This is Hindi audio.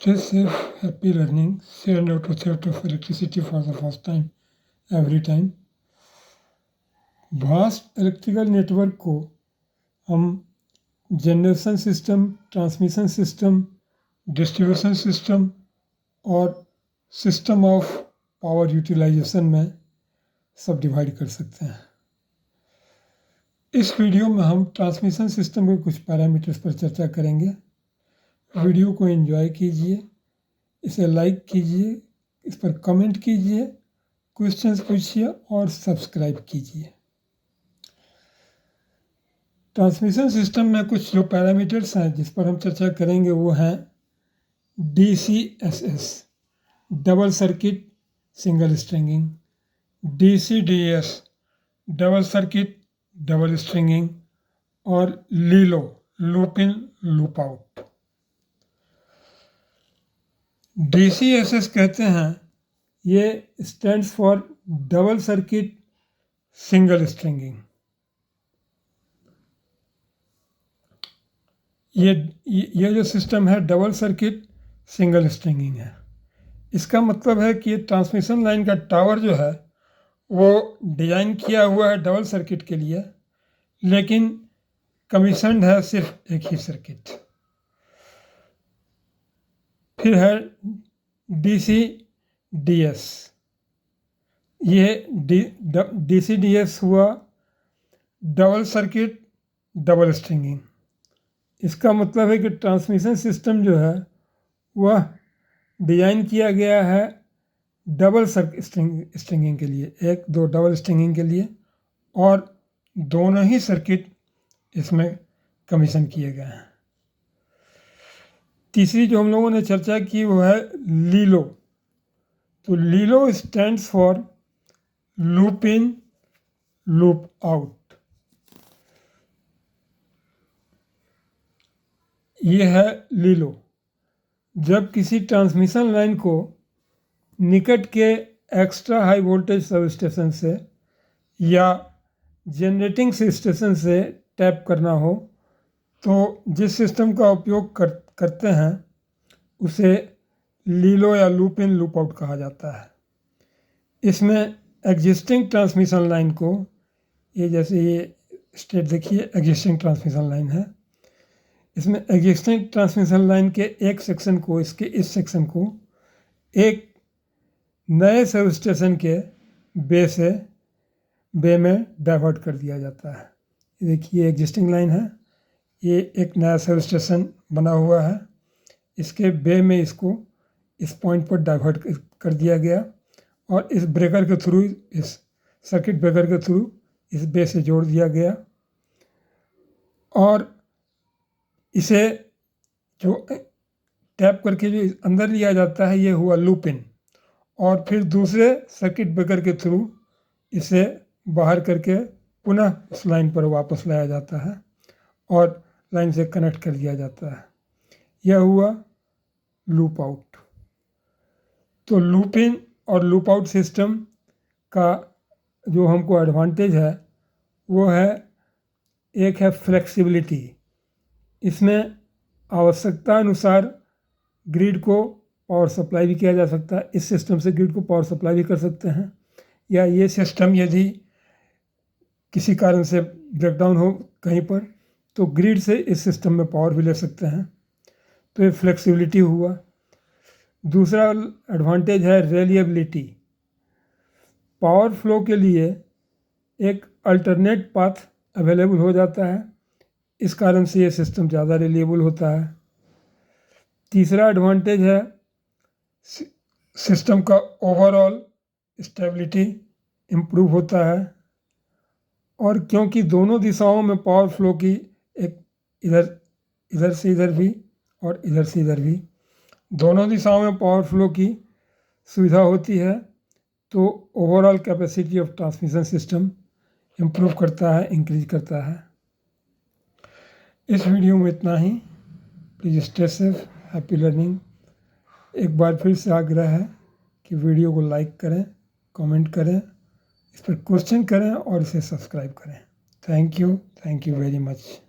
Stress safe, happy learning, share no to theft of electricity for the first time, every time. Vast electrical network को हम generation system, transmission system, distribution system और सिस्टम ऑफ पावर यूटिलाइजेशन में सब डिवाइड कर सकते हैं। इस वीडियो में हम ट्रांसमिशन सिस्टम के कुछ पैरामीटर्स पर चर्चा करेंगे। वीडियो को एंजॉय कीजिए, इसे लाइक कीजिए, इस पर कमेंट कीजिए, क्वेश्चंस पूछिए और सब्सक्राइब कीजिए। ट्रांसमिशन सिस्टम में कुछ जो पैरामीटर्स हैं जिस पर हम चर्चा करेंगे वो हैं DCSS double circuit single stringing, DCDS double circuit double stringing और LILO loop in loop out. DCSS कहते हैं ये stands for double circuit single stringing. ये जो सिस्टम है डबल सर्किट सिंगल स्ट्रिंगिंग है। इसका मतलब है कि ट्रांसमिशन लाइन का टावर जो है वो डिज़ाइन किया हुआ है डबल सर्किट के लिए, लेकिन कमीशन्ड है सिर्फ एक ही सर्किट। फिर है DCDS। ये DCDS हुआ डबल सर्किट डबल स्ट्रिंगिंग। इसका मतलब है कि ट्रांसमिशन सिस्टम जो है वह डिज़ाइन किया गया है डबल स्ट्रिंगिंग के लिए, एक दो डबल स्ट्रिंगिंग के लिए, और दोनों ही सर्किट इसमें कमीशन किए गए हैं। तीसरी जो हम लोगों ने चर्चा की वो है LILO। तो LILO stands for loop in loop out. ये है LILO। जब किसी ट्रांसमिशन लाइन को निकट के extra high voltage sub station से या जनरेटिंग स्टेशन से टैप करना हो तो जिस सिस्टम का उपयोग करते हैं उसे LILO या लूप इन लूप आउट कहा जाता है। इसमें एग्जिस्टिंग ट्रांसमिशन लाइन को, ये जैसे ये स्टेट देखिए एग्जिस्टिंग ट्रांसमिशन लाइन है, इसमें एग्जिस्टिंग ट्रांसमिशन लाइन के एक सेक्शन को, इसके इस सेक्शन को एक नए सब स्टेशन के बे में डाइवर्ट कर दिया जाता है। देखिए एग्जिस्टिंग लाइन है, ये एक नया सब स्टेशन बना हुआ है, इसके बे में इसको इस पॉइंट पर डाइवर्ट कर दिया गया और इस ब्रेकर के थ्रू, इस सर्किट ब्रेकर के थ्रू इस बे से जोड़ दिया गया और इसे जो टैप करके जो अंदर लिया जाता है ये हुआ लूप इन, और फिर दूसरे सर्किट ब्रेकर के थ्रू इसे बाहर करके पुनः उस लाइन पर वापस लाया जाता है और लाइन से कनेक्ट कर दिया जाता है। यह हुआ लूप आउट। तो लूप इन और लूप आउट सिस्टम का जो हमको एडवांटेज है वो है, एक है फ्लेक्सिबिलिटी। इसमें आवश्यकता अनुसार ग्रिड को पावर सप्लाई भी किया जा सकता है। इस सिस्टम से ग्रिड को पावर सप्लाई भी कर सकते हैं, या ये सिस्टम यदि किसी कारण से ब्रेकडाउन हो कहीं पर तो ग्रिड से इस सिस्टम में पावर भी ले सकते हैं। तो ये फ्लेक्सिबिलिटी हुआ। दूसरा एडवांटेज है रिलायबिलिटी। पावर फ्लो के लिए एक अल्टरनेट पाथ अवेलेबल हो जाता है, इस कारण से ये सिस्टम ज़्यादा रिलायबल होता है। तीसरा एडवांटेज है सिस्टम का ओवरऑल स्टेबिलिटी इम्प्रूव होता है, और क्योंकि दोनों दिशाओं में पावर फ्लो की एक इधर से इधर भी और इधर से इधर भी दोनों दिशाओं में पावर फ्लो की सुविधा होती है, तो overall capacity of transmission system improve करता है, इंक्रीज करता है। इस वीडियो में इतना ही। Please stay safe, happy learning. एक बार फिर से आग्रह है कि वीडियो को लाइक करें, कमेंट करें, इस पर क्वेश्चन करें और इसे सब्सक्राइब करें। Thank you very much.